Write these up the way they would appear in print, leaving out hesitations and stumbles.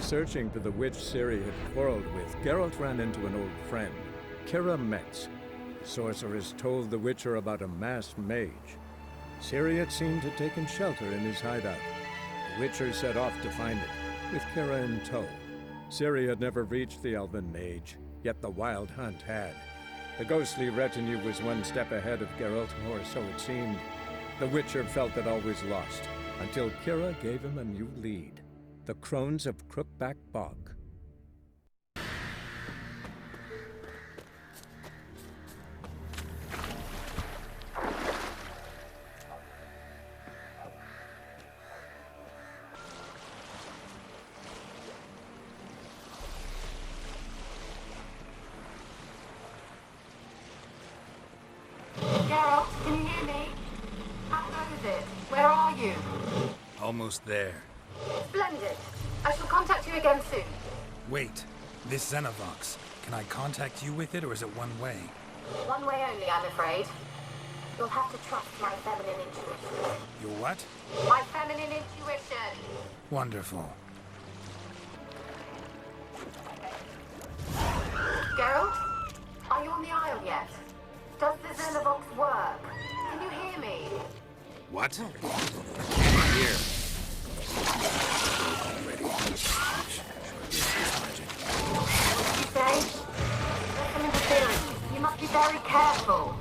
searching for the witch Ciri had quarreled with, Geralt ran into an old friend, Kira Metz. The sorceress told the Witcher about a masked mage. Ciri, it seemed, had taken shelter in his hideout. The Witcher set off to find it, with Kira in tow. Ciri had never reached the elven mage, yet the Wild Hunt had. The ghostly retinue was one step ahead of Geralt, or so it seemed. The Witcher felt that all was lost, until Kira gave him a new lead. The Crones of Crookback Bog. Geralt, can you hear me? How goes it? Where are you? Almost there. Splendid. I shall contact you again soon. Wait, this Xenovox. Can I contact you with it, or is it one way? One way only, I'm afraid. You'll have to trust my feminine intuition. Your what? My feminine intuition. Wonderful. Geralt, are you on the Isle yet? Does the Xenovox work? Can you hear me? What? Here. What did you say? There's some interference. You must be very careful.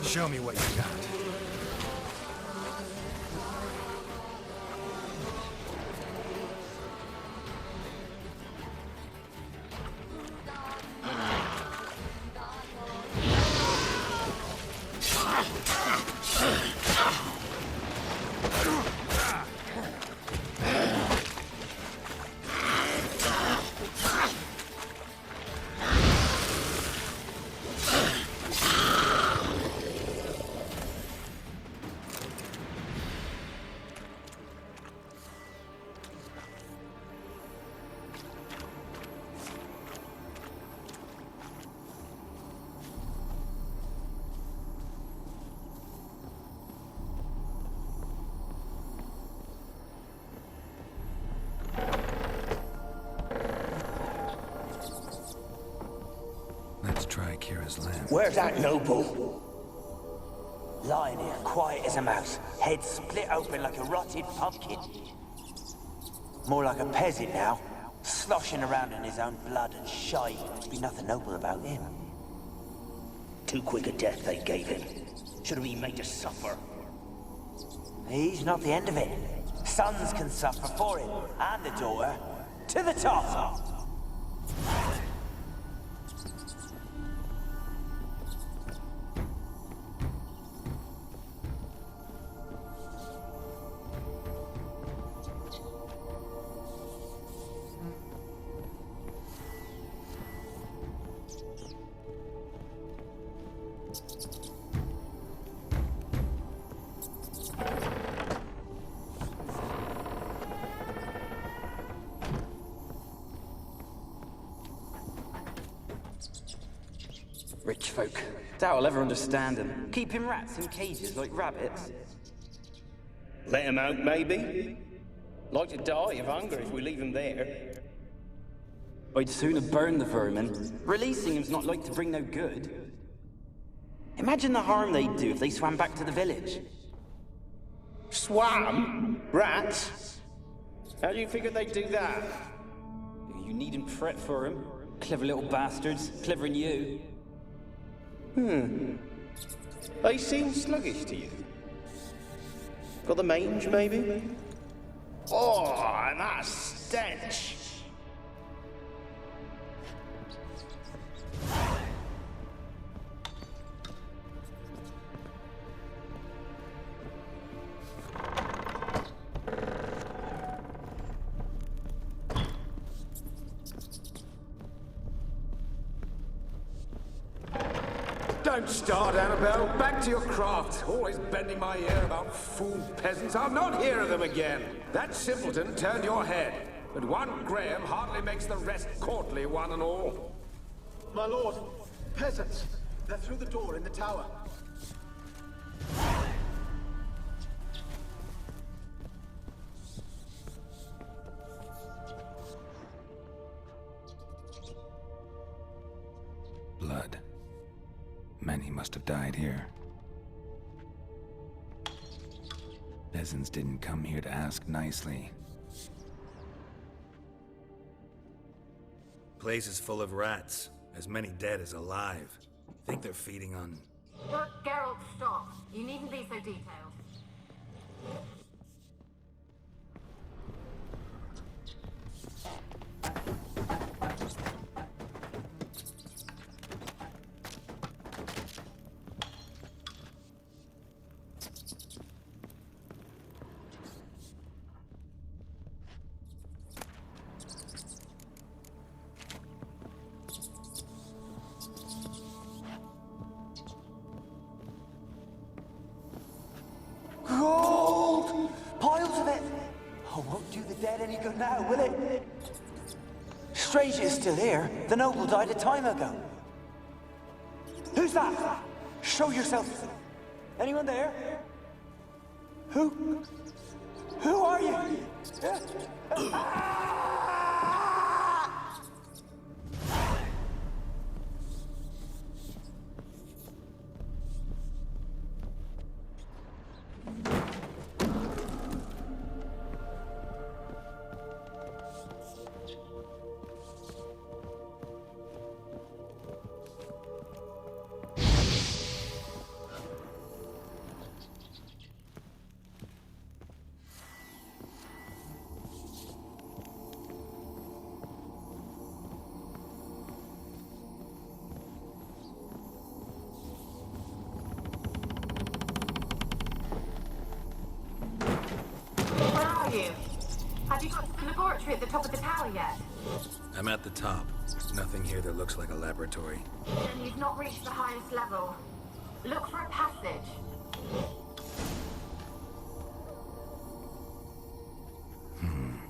Show me what you got. Let's try Kira's lamp. Where's that noble? Lying here, quiet as a mouse, head split open like a rotted pumpkin. More like a peasant now, sloshing around in his own blood and shite. Must be nothing noble about him. Too quick a death they gave him. Should have been made to suffer. He's not the end of it. Sons can suffer for him, and the daughter. To the top! Rich folk. Doubt I'll ever understand them. Keeping rats in cages like rabbits. Let him out, maybe? Like to die of hunger if we leave him there. I'd sooner burn the vermin. Releasing him's not like to bring no good. Imagine the harm they'd do if they swam back to the village. Swam? Rats? How do you figure they'd do that? You needn't fret for him. Clever little bastards. Clever than you. They seem sluggish to you. Got the mange, maybe? Oh, and that stench! Don't start, Annabelle. Back to your craft. Always bending my ear about fool peasants. I'll not hear of them again. That simpleton turned your head. But one Graham hardly makes the rest courtly, one and all. My lord, peasants. They're through the door in the tower. Blood. Many must have died here. Peasants didn't come here to ask nicely. Place is full of rats. As many dead as alive. Think they're feeding on... Geralt, stop. You needn't be so detailed. Gold! Piles of it! Oh, won't do the dead any good now, will it? Strange it's still here. The noble died a time ago. Who's that? Show yourself. Anyone there? Who? Who are you? hit the top of the tower yet? I'm at the top. Nothing here that looks like a laboratory. Then you've not reached the highest level. Look for a passage.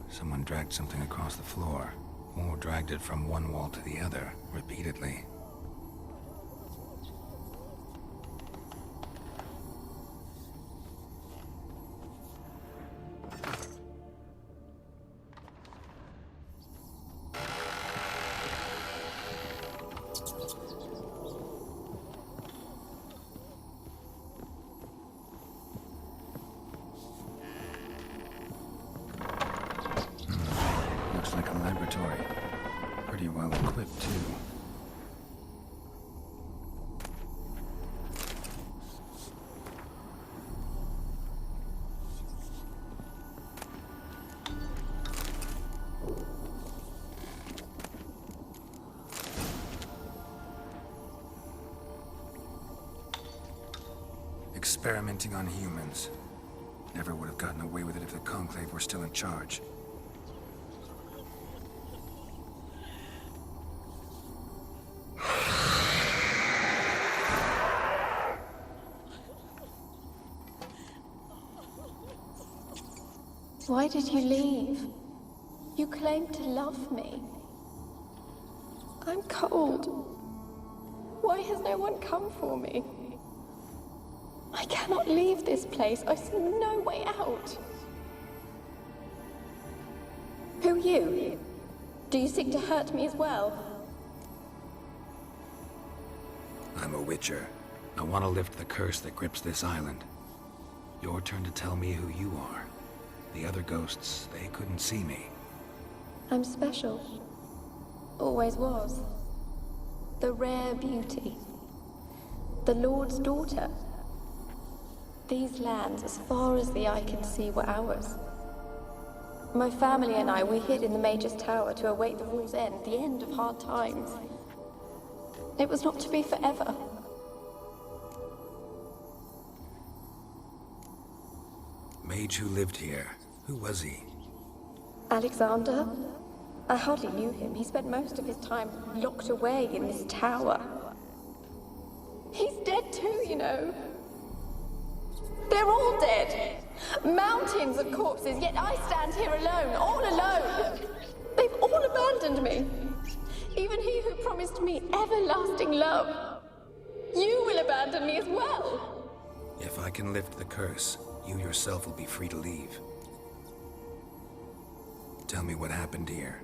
Someone dragged something across the floor. Or dragged it from one wall to the other, repeatedly. Looks like a laboratory. Pretty well equipped, too. Experimenting on humans. Never would have gotten away with it if the Conclave were still in charge. Why did you leave? You claimed to love me. I'm cold. Why has no one come for me? I cannot leave this place. I see no way out. Who are you? Do you seek to hurt me as well? I'm a Witcher. I want to lift the curse that grips this island. Your turn to tell me who you are. The other ghosts, they couldn't see me. I'm special. Always was. The rare beauty. The Lord's daughter. These lands, as far as the eye can see, were ours. My family and I, we hid in the Mage's Tower to await the war's end, the end of hard times. It was not to be forever. Mage who lived here. Who was he? Alexander? I hardly knew him. He spent most of his time locked away in this tower. He's dead too, you know. They're all dead. Mountains of corpses, yet I stand here alone, all alone. They've all abandoned me. Even he who promised me everlasting love. You will abandon me as well. If I can lift the curse, you yourself will be free to leave. Tell me what happened here.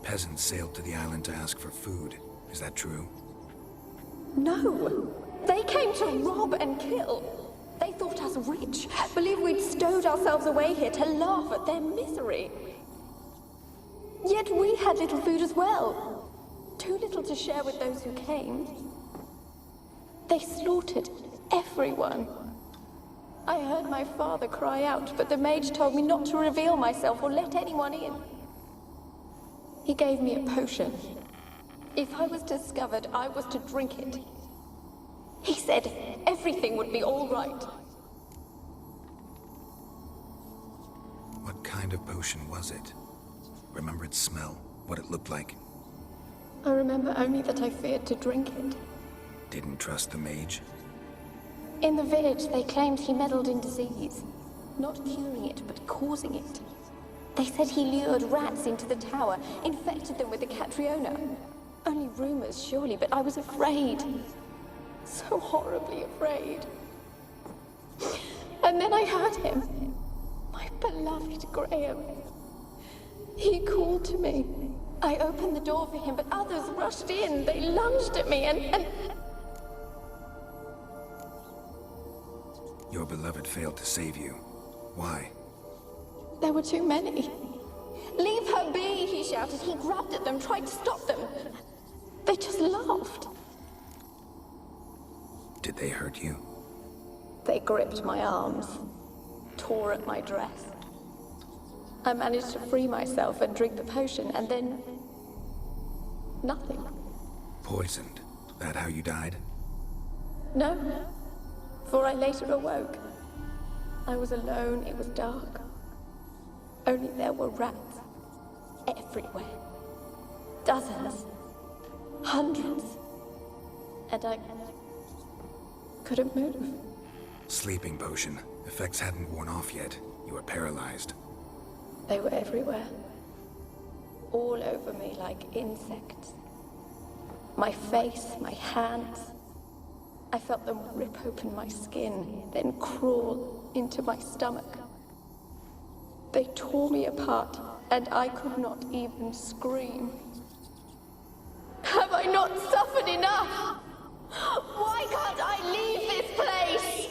Peasants sailed to the island to ask for food. Is that true? No. They came to rob and kill. They thought us rich, believed we'd stowed ourselves away here to laugh at their misery. Yet we had little food as well. Too little to share with those who came. They slaughtered everyone. I heard my father cry out, but the mage told me not to reveal myself or let anyone in. He gave me a potion. If I was discovered, I was to drink it. He said everything would be all right. What kind of potion was it? Remember its smell? What it looked like? I remember only that I feared to drink it. Didn't trust the mage? In the village, they claimed he meddled in disease. Not curing it, but causing it. They said he lured rats into the tower, infected them with the Catriona. Only rumors, surely, but I was afraid. So horribly afraid. And then I heard him. My beloved Graham. He called to me. I opened the door for him, but others rushed in. They lunged at me and... Your beloved failed to save you. Why? There were too many. Leave her be, he shouted. He grabbed at them, tried to stop them. They just laughed. Did they hurt you? They gripped my arms, tore at my dress. I managed to free myself and drink the potion, and then... nothing. Poisoned? That how you died? No, for I later awoke. I was alone, it was dark. Only there were rats. everywhere. Dozens. Hundreds. And I couldn't move. Sleeping potion. Effects hadn't worn off yet. You were paralyzed. They were everywhere. All over me like insects. My face, my hands. I felt them rip open my skin, then crawl into my stomach. They tore me apart, and I could not even scream. Have I not suffered enough? Why can't I leave this place?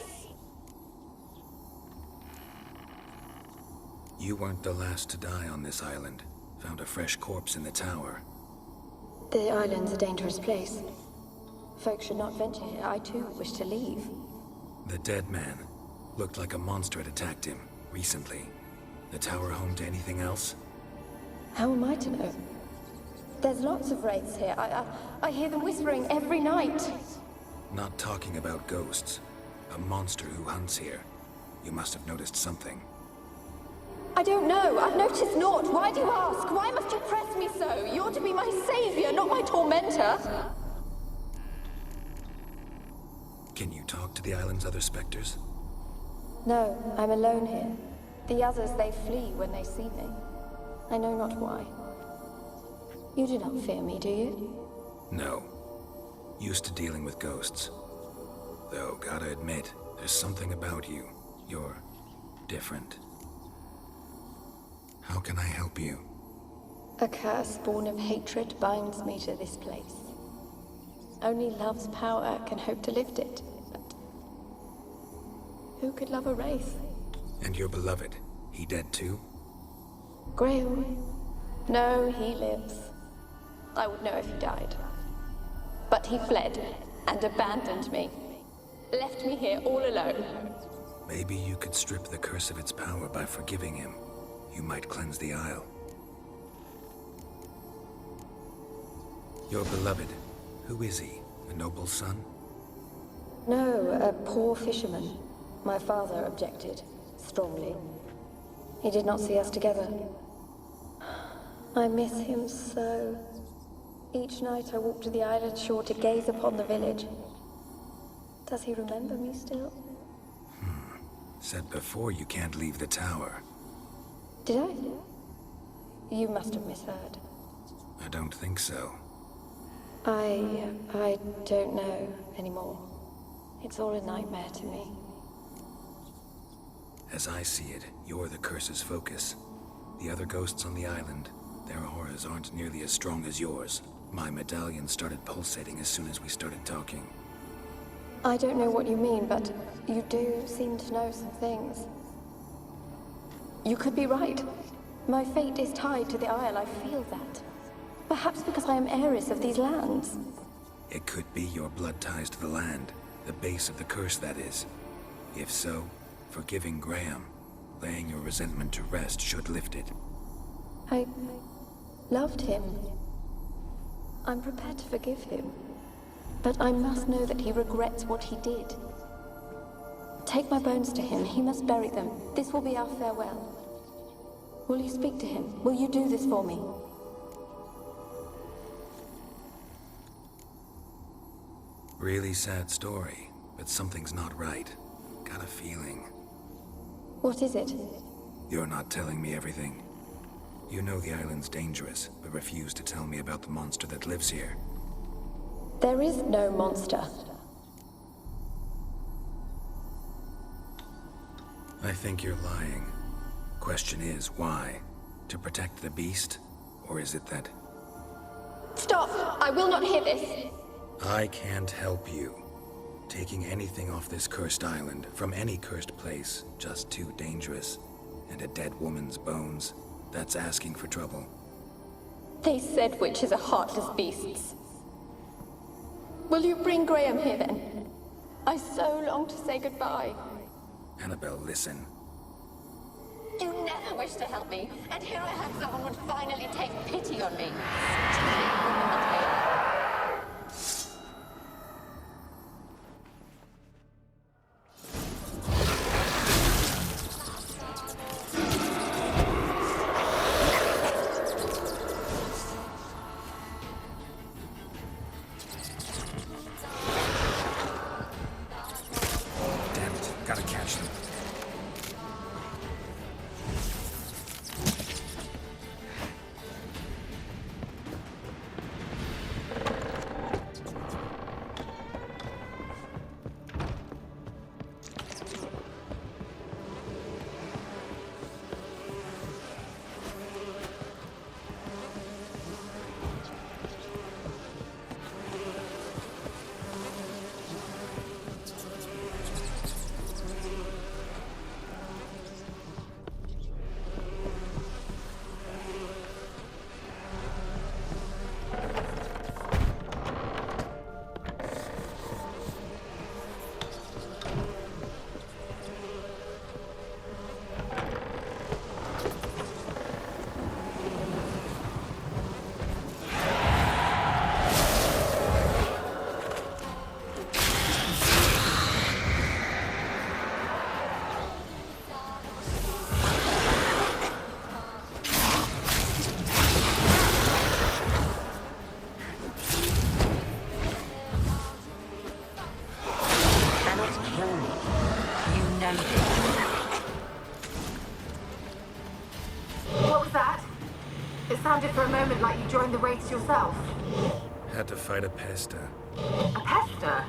You weren't the last to die on this island. Found a fresh corpse in the tower. The island's a dangerous place. Folks should not venture here. I too wish to leave. The dead man. Looked like a monster had attacked him, recently. The tower home to anything else? How am I to know? There's lots of wraiths here. I hear them whispering every night. Not talking about ghosts. A monster who hunts here. You must have noticed something. I don't know. I've noticed naught. Why do you ask? Why must you press me so? You're to be my savior, not my tormentor. Can you talk to the island's other specters? No, I'm alone here. The others, they flee when they see me. I know not why. You do not fear me, do you? No. Used to dealing with ghosts. Though, gotta admit, there's something about you. You're different. How can I help you? A curse born of hatred binds me to this place. Only love's power can hope to lift it, but who could love a wraith? And your beloved, he dead too? Graham? No, he lives. I would know if he died. But he fled and abandoned me. Left me here all alone. Maybe you could strip the curse of its power by forgiving him. You might cleanse the Isle. Your beloved, who is he? A noble son? No, a poor fisherman. My father objected, strongly. He did not see us together. I miss him so. Each night I walk to the island shore to gaze upon the village. Does he remember me still? Said before you can't leave the tower. Did I? You must have misheard. I don't think so. I don't know anymore. It's all a nightmare to me. As I see it, you're the curse's focus. The other ghosts on the island, their auras aren't nearly as strong as yours. My medallion started pulsating as soon as we started talking. I don't know what you mean, but you do seem to know some things. You could be right. My fate is tied to the Isle, I feel that. Perhaps because I am heiress of these lands. It could be your blood ties to the land, the base of the curse, that is. If so, forgiving Graham, laying your resentment to rest should lift it. I loved him. I'm prepared to forgive him. But I must know that he regrets what he did. Take my bones to him. He must bury them. This will be our farewell. Will you speak to him? Will you do this for me? Really sad story, but something's not right. Got a feeling. What is it? You're not telling me everything. You know the island's dangerous, but refuse to tell me about the monster that lives here. There is no monster. I think you're lying. Question is, why? To protect the beast? Or is it that... Stop! I will not hear this! I can't help you. Taking anything off this cursed island, from any cursed place, just too dangerous. And a dead woman's bones, that's asking for trouble. They said witches are heartless beasts. Will you bring Graham here then? I so long to say goodbye. Annabelle, listen. You never wished to help me, and here I have someone would finally take pity on me. can. What was that? It sounded for a moment like you joined the raids yourself. Had to fight a pester. A pester?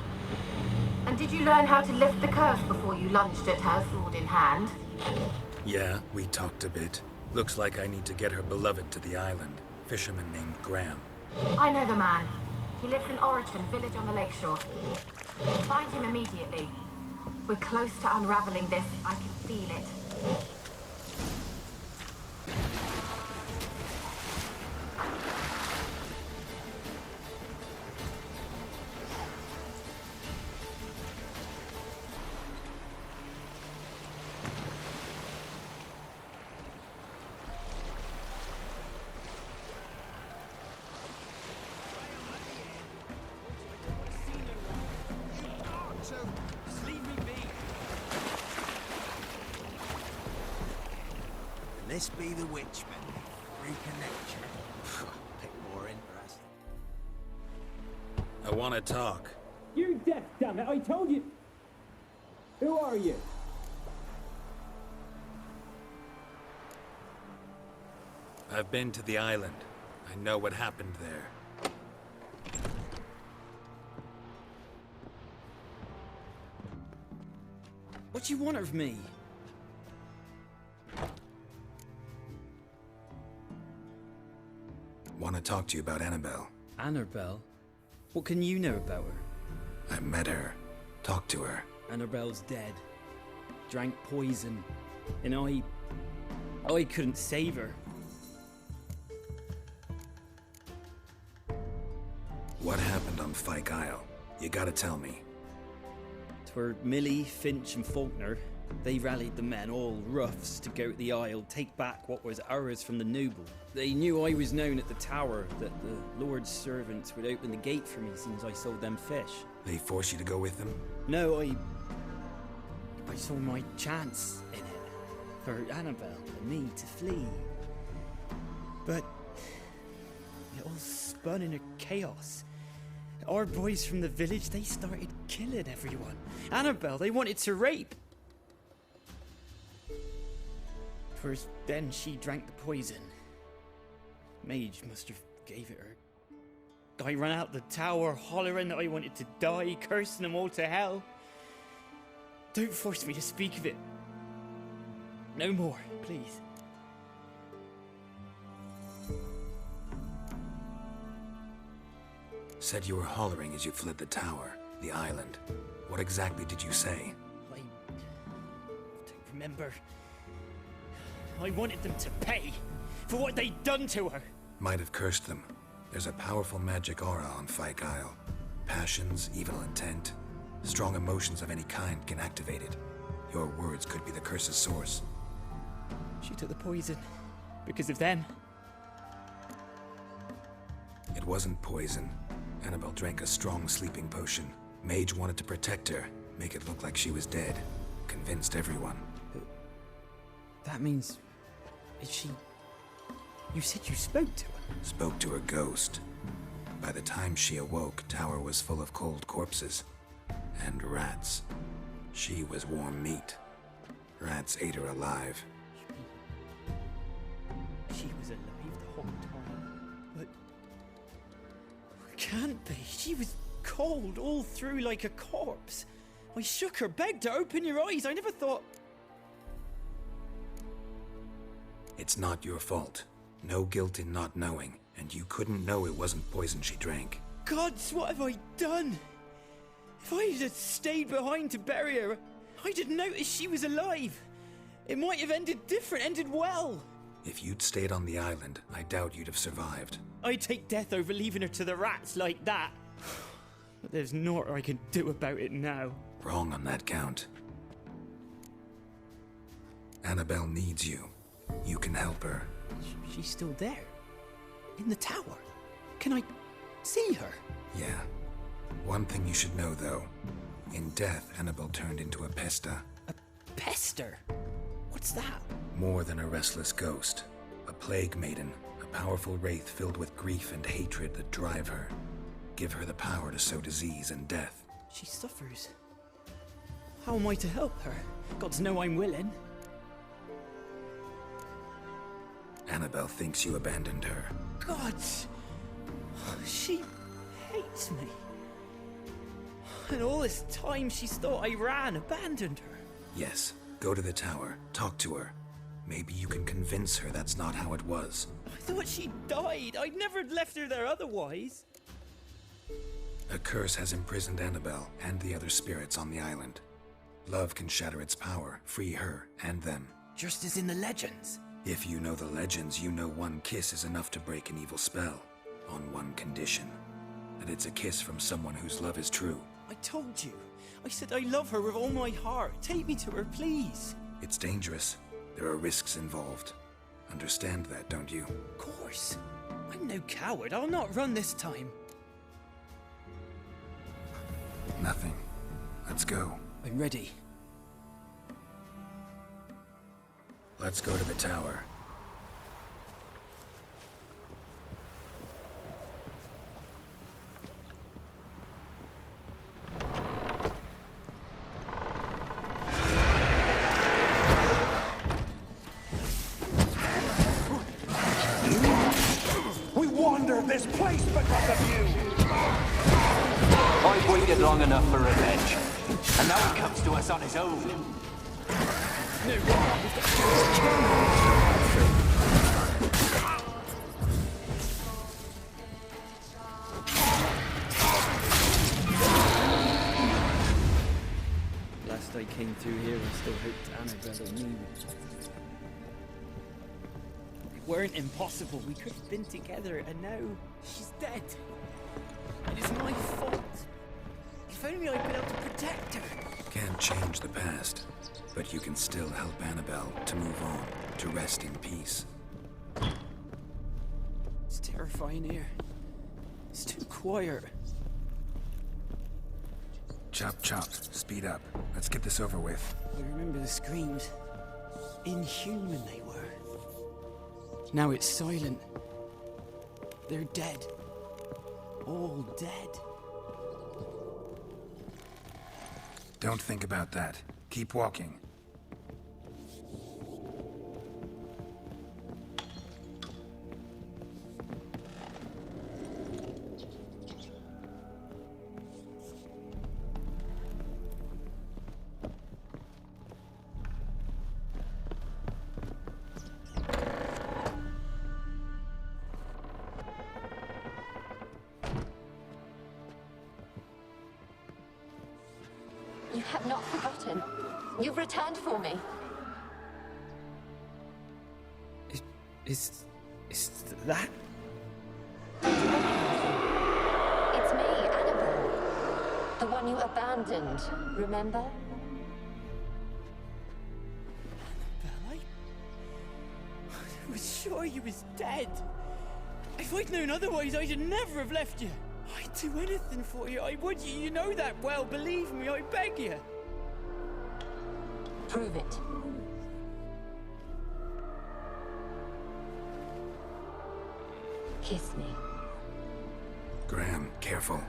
And did you learn how to lift the curse before you lunged at her, sword in hand? Yeah, we talked a bit. Looks like I need to get her beloved to the island. Fisherman named Graham. I know the man. He lives in Orichan, village on the lakeshore. Find him immediately. We're close to unraveling this. I can feel it. This be the Witchman. Reconnection. Bit more interesting. I want to talk. You're deaf, damn it! I told you. Who are you? I've been to the island. I know what happened there. What do you want of me? Want to talk to you about Annabelle. Annabelle? What can you know about her? I met her. Talked to her. Annabelle's dead. Drank poison. And I couldn't save her. What happened on Fyke Isle? You gotta tell me. 'Twere Millie, Finch and Faulkner. They rallied the men, all roughs, to go to the Isle, take back what was ours from the noble. They knew I was known at the tower, that the Lord's servants would open the gate for me since I sold them fish. They forced you to go with them? No, I saw my chance in it, for Annabelle and me to flee. But it all spun into chaos. Our boys from the village, they started killing everyone. Annabelle, they wanted to rape. First, then she drank the poison. Mage must have gave it her. I ran out the tower, hollering that I wanted to die, cursing them all to hell. Don't force me to speak of it. No more, please. Said you were hollering as you fled the tower, the island. What exactly did you say? I don't remember. I wanted them to pay for what they'd done to her. Might have cursed them. There's a powerful magic aura on Fyke Isle. Passions, evil intent, strong emotions of any kind can activate it. Your words could be the curse's source. She took the poison because of them. It wasn't poison. Annabelle drank a strong sleeping potion. Mage wanted to protect her, make it look like she was dead. Convinced everyone. That means... is she... You said you spoke to her? Spoke to her ghost. By the time she awoke, Tower was full of cold corpses. And rats. She was warm meat. Rats ate her alive. She was alive the whole time. But... Can't be. She was cold all through like a corpse. I shook her, begged her, open your eyes. I never thought... It's not your fault. No guilt in not knowing, and you couldn't know it wasn't poison she drank. Gods, what have I done? If I had stayed behind to bury her, I didn't notice she was alive. It might have ended different, ended well. If you'd stayed on the island, I doubt you'd have survived. I'd take death over leaving her to the rats like that. But there's naught I can do about it now. Wrong on that count. Annabelle needs you. You can help her. She's still there. In the tower. Can I see her? Yeah. One thing you should know, though. In death, Annabelle turned into a pesta. A pester? What's that? More than a restless ghost. A plague maiden. A powerful wraith filled with grief and hatred that drive her. Give her the power to sow disease and death. She suffers. How am I to help her? Gods know I'm willing. Annabelle thinks you abandoned her. God! She hates me. And all this time she's thought I abandoned her. Yes, go to the tower, talk to her. Maybe you can convince her that's not how it was. I thought she died. I'd never left her there otherwise. A curse has imprisoned Annabelle and the other spirits on the island. Love can shatter its power, free her and them. Just as in the legends. If you know the legends, you know one kiss is enough to break an evil spell. On one condition. That it's a kiss from someone whose love is true. I told you. I said I love her with all my heart. Take me to her, please. It's dangerous. There are risks involved. Understand that, don't you? Of course. I'm no coward. I'll not run this time. Nothing. Let's go. I'm ready. Let's go to the tower. We wandered this place because of you! I've waited long enough for revenge, and now he comes to us on his own. Last I came through here, I still hoped Annabelle and me would... It weren't impossible. We could have been together, and now she's dead. It is my fault. If only I'd been able to protect her. Can't change the past, but you can still help Annabelle to move on, to rest in peace. It's terrifying here. It's too quiet. Chop, chop. Speed up. Let's get this over with. I remember the screams. Inhuman they were. Now it's silent. They're dead. All dead. Don't think about that. Keep walking. You have not forgotten. You've returned for me. Is that? It's me, Annabelle. The one you abandoned, remember? Annabelle, I was sure you was dead. If I'd known otherwise, I'd never have left you. I'd do anything for you. I would. You know that well. Believe me, I beg you. Prove it. Kiss me. Graham, careful.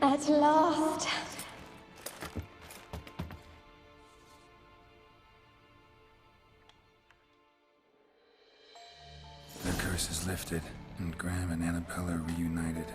At last. The curse is lifted, and Graham and Annabelle are reunited.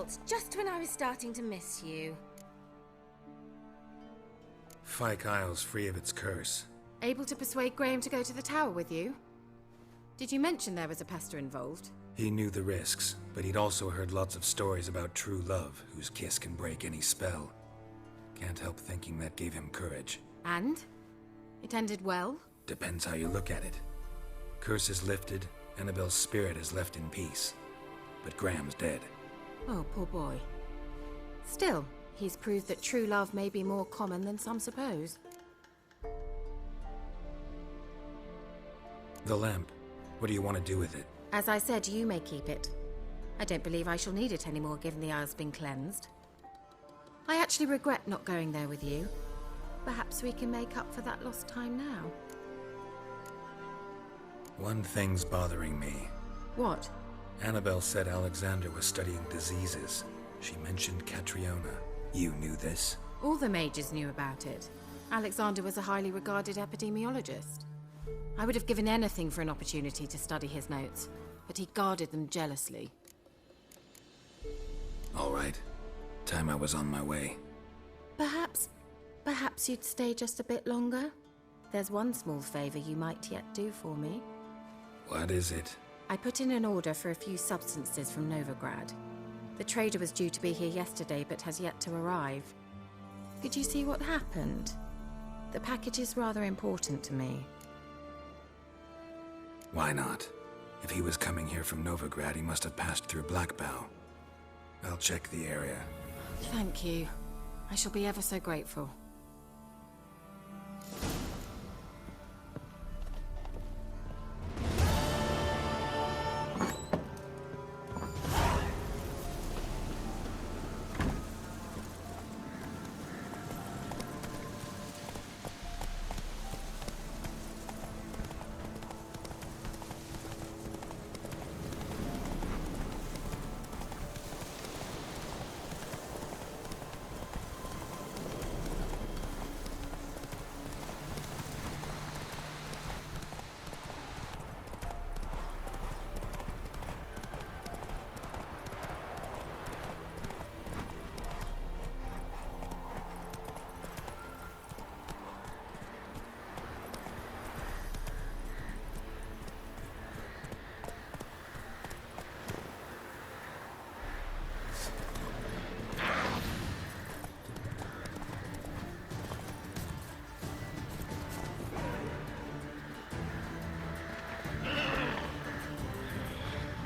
Geralt, just when I was starting to miss you. Fyke Isle's free of its curse. Able to persuade Graham to go to the tower with you? Did you mention there was a pester involved? He knew the risks, but he'd also heard lots of stories about true love, whose kiss can break any spell. Can't help thinking that gave him courage. And? It ended well? Depends how you look at it. Curse is lifted, Annabelle's spirit is left in peace. But Graham's dead. Oh, poor boy. Still, he's proved that true love may be more common than some suppose. The lamp. What do you want to do with it? As I said, you may keep it. I don't believe I shall need it anymore, given the Isle's been cleansed. I actually regret not going there with you. Perhaps we can make up for that lost time now. One thing's bothering me. What? Annabelle said Alexander was studying diseases. She mentioned Catriona. You knew this? All the mages knew about it. Alexander was a highly regarded epidemiologist. I would have given anything for an opportunity to study his notes, but he guarded them jealously. All right. Time I was on my way. Perhaps you'd stay just a bit longer? There's one small favor you might yet do for me. What is it? I put in an order for a few substances from Novigrad. The trader was due to be here yesterday, but has yet to arrive. Could you see what happened? The package is rather important to me. Why not? If he was coming here from Novigrad, he must have passed through Blackbough. I'll check the area. Thank you. I shall be ever so grateful.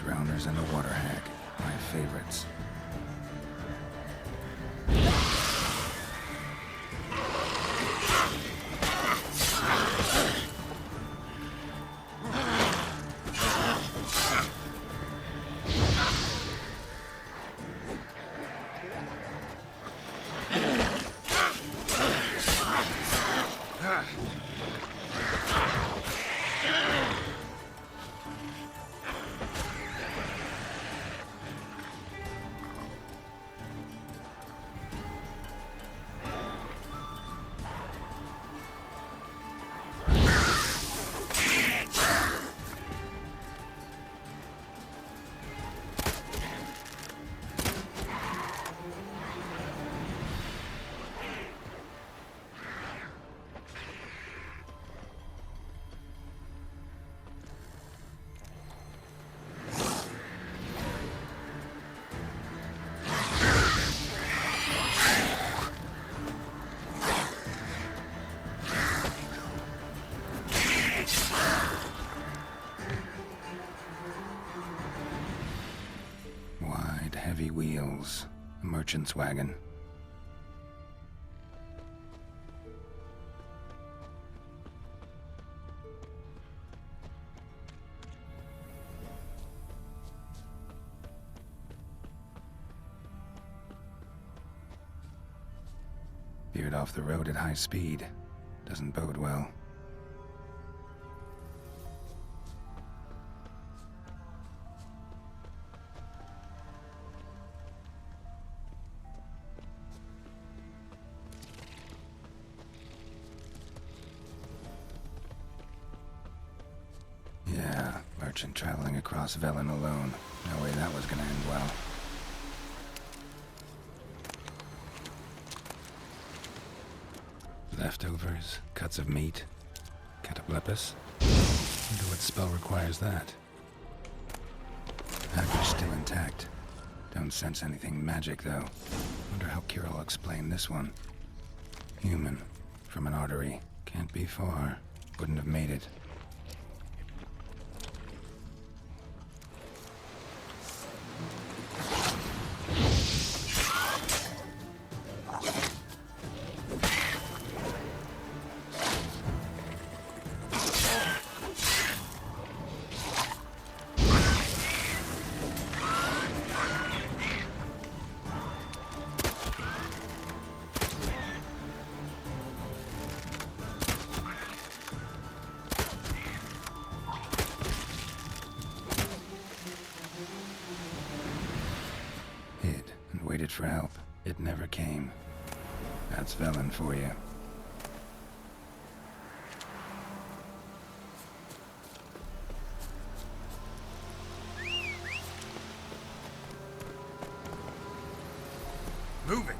Drowners and the Water Hag, my favorites. Heavy wheels. A merchant's wagon. Veered off the road at high speed. Doesn't bode well. Merchant traveling across Velen alone. No way that was gonna end well. Leftovers, cuts of meat, cataplepis. Wonder what spell requires that. Package still intact. Don't sense anything magic, though. Wonder how Kira will explain this one. Human. From an artery. Can't be far. Wouldn't have made it. Waited for help. It never came. That's Velen for you. Move it!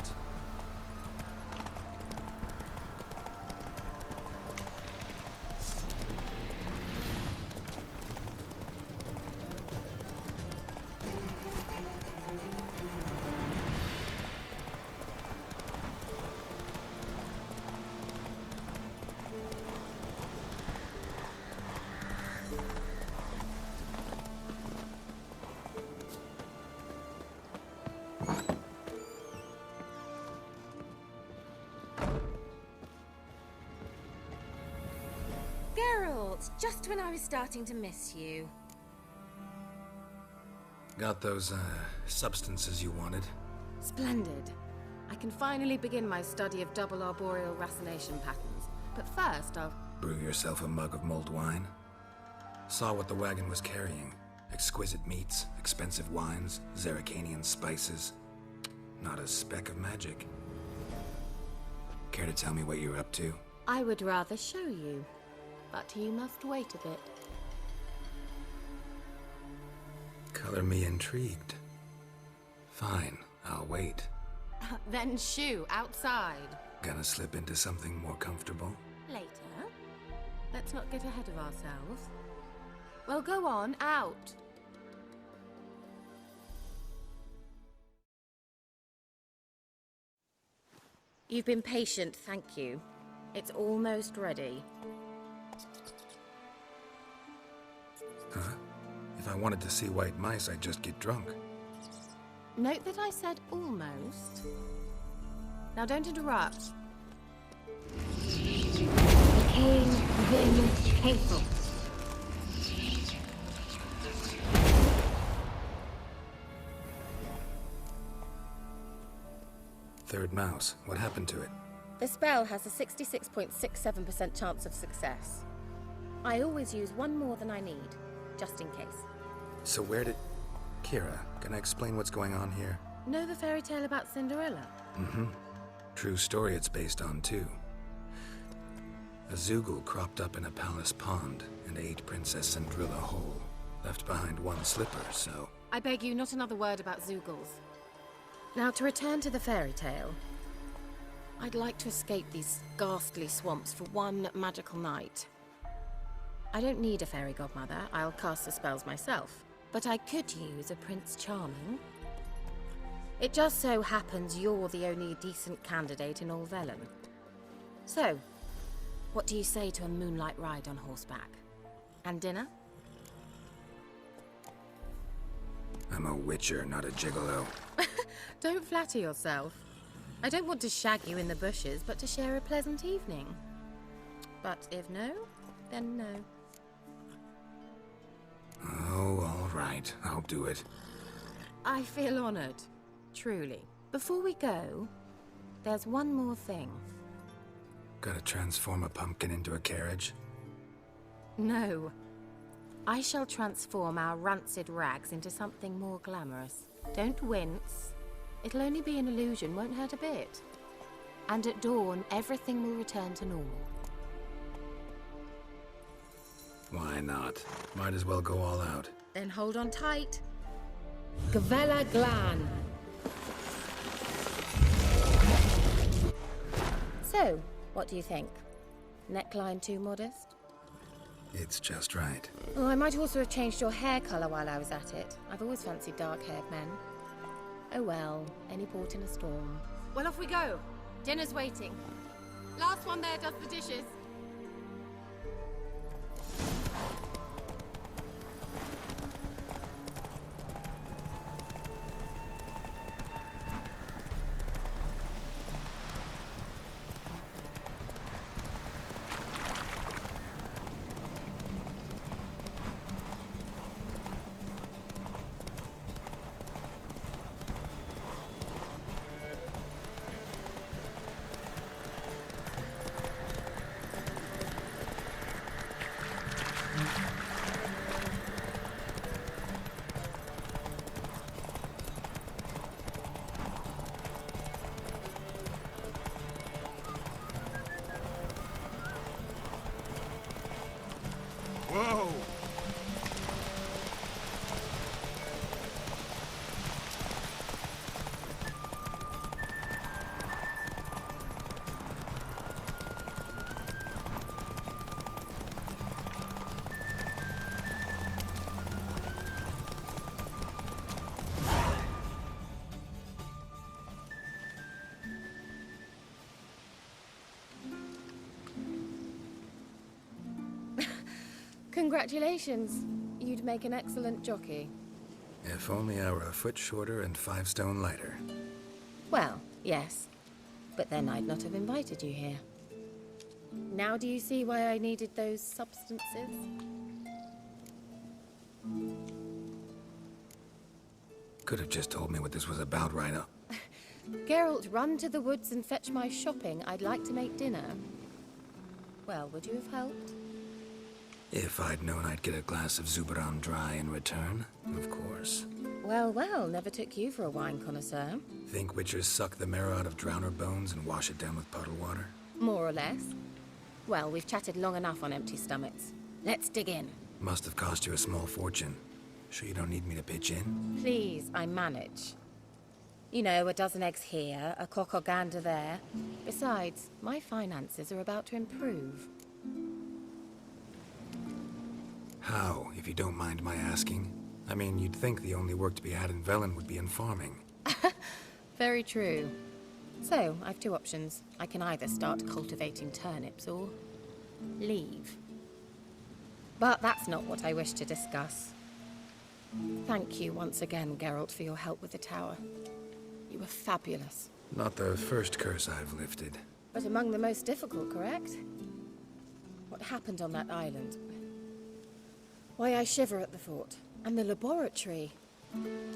Geralt, just when I was starting to miss you. Got those, substances you wanted? Splendid. I can finally begin my study of double arboreal racination patterns. But first, I'll... Brew yourself a mug of mulled wine? Saw what the wagon was carrying. Exquisite meats, expensive wines, Zerrikanian spices. Not a speck of magic. Care to tell me what you're up to? I would rather show you. But you must wait a bit. Color me intrigued. Fine, I'll wait. Then shoo, outside. Gonna slip into something more comfortable? Later. Let's not get ahead of ourselves. Well, go on, out. You've been patient, thank you. It's almost ready. Huh? If I wanted to see white mice, I'd just get drunk. Note that I said almost. Now don't interrupt. King Vin Faithful. Third mouse. What happened to it? The spell has a 66.67% chance of success. I always use one more than I need, just in case. So where did... Kira, can I explain what's going on here? Know the fairy tale about Cinderella? Mm-hmm. True story it's based on, too. A Zoogle cropped up in a palace pond and ate Princess Cinderella whole. Left behind one slipper, so... I beg you, not another word about Zoogles. Now, to return to the fairy tale. I'd like to escape these ghastly swamps for one magical night. I don't need a fairy godmother, I'll cast the spells myself. But I could use a Prince Charming. It just so happens you're the only decent candidate in all Velen. So, what do you say to a moonlight ride on horseback? And dinner? I'm a witcher, not a gigolo. Don't flatter yourself. I don't want to shag you in the bushes, but to share a pleasant evening. But if no, then no. Oh, all right. I'll do it. I feel honored. Truly. Before we go, there's one more thing. Gotta transform a pumpkin into a carriage? No. I shall transform our rancid rags into something more glamorous. Don't wince. It'll only be an illusion, won't hurt a bit. And at dawn, everything will return to normal. Why not? Might as well go all out. Then hold on tight. Gavella Glan. So, What do you think? Neckline too modest? It's just right. Oh, I might also have changed your hair colour while I was at it. I've always fancied dark-haired men. Oh well, any port in a storm. Well, off we go. Dinner's waiting. Last one there does the dishes. Whoa! Congratulations. You'd make an excellent jockey. If only I were a foot shorter and 5 stone lighter. Well, yes. But then I'd not have invited you here. Now do you see why I needed those substances? Could have just told me what this was about right up. Geralt, run to the woods and fetch my shopping. I'd like to make dinner. Well, would you have helped? If I'd known I'd get a glass of Zuberam dry in return, of course. Well, well, never took you for a wine connoisseur. Think witchers suck the marrow out of drowner bones and wash it down with puddle water? More or less. Well, we've chatted long enough on empty stomachs. Let's dig in. Must have cost you a small fortune. Sure you don't need me to pitch in? Please, I manage. You know, a dozen eggs here, a cock or gander there. Besides, my finances are about to improve. How, if you don't mind my asking? I mean, you'd think the only work to be had in Velen would be in farming. Very true. So, I've 2 options. I can either start cultivating turnips or leave. But that's not what I wish to discuss. Thank you once again, Geralt, for your help with the tower. You were fabulous. Not the first curse I've lifted. But among the most difficult, correct? What happened on that island? Why, I shiver at the thought. And the laboratory.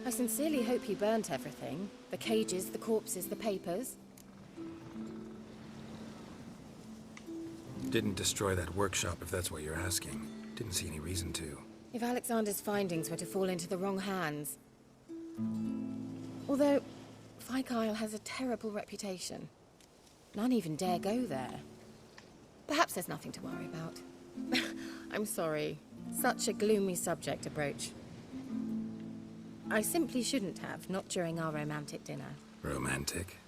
I sincerely hope you burnt everything. The cages, the corpses, the papers. Didn't destroy that workshop, if that's what you're asking. Didn't see any reason to. If Alexander's findings were to fall into the wrong hands. Although, Fyke Isle has a terrible reputation. None even dare go there. Perhaps there's nothing to worry about. I'm sorry. Such a gloomy subject to broach. I simply shouldn't have, not during our romantic dinner. Romantic?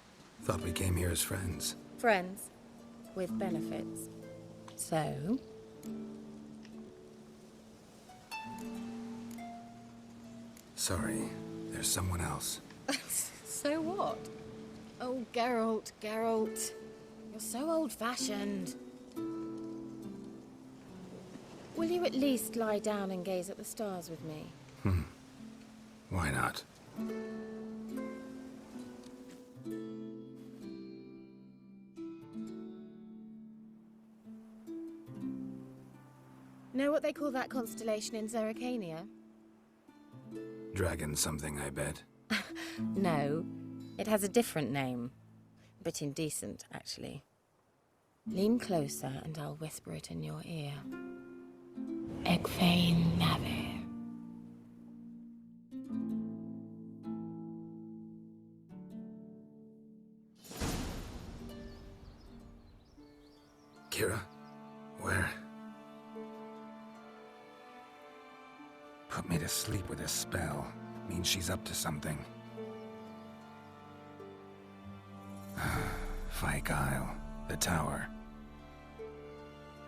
Thought we came here as friends. Friends. With benefits. So? Sorry, there's someone else. So what? Oh, Geralt, Geralt. You're so old-fashioned. Will you at least lie down and gaze at the stars with me? Why not? Know what they call that constellation in Zerrikania? Dragon something, I bet. No, it has a different name. A bit indecent, actually. Lean closer and I'll whisper it in your ear. Egfain Navir. Kira? Where? Put me to sleep with a spell. Means she's up to something. Fyke Isle. The tower.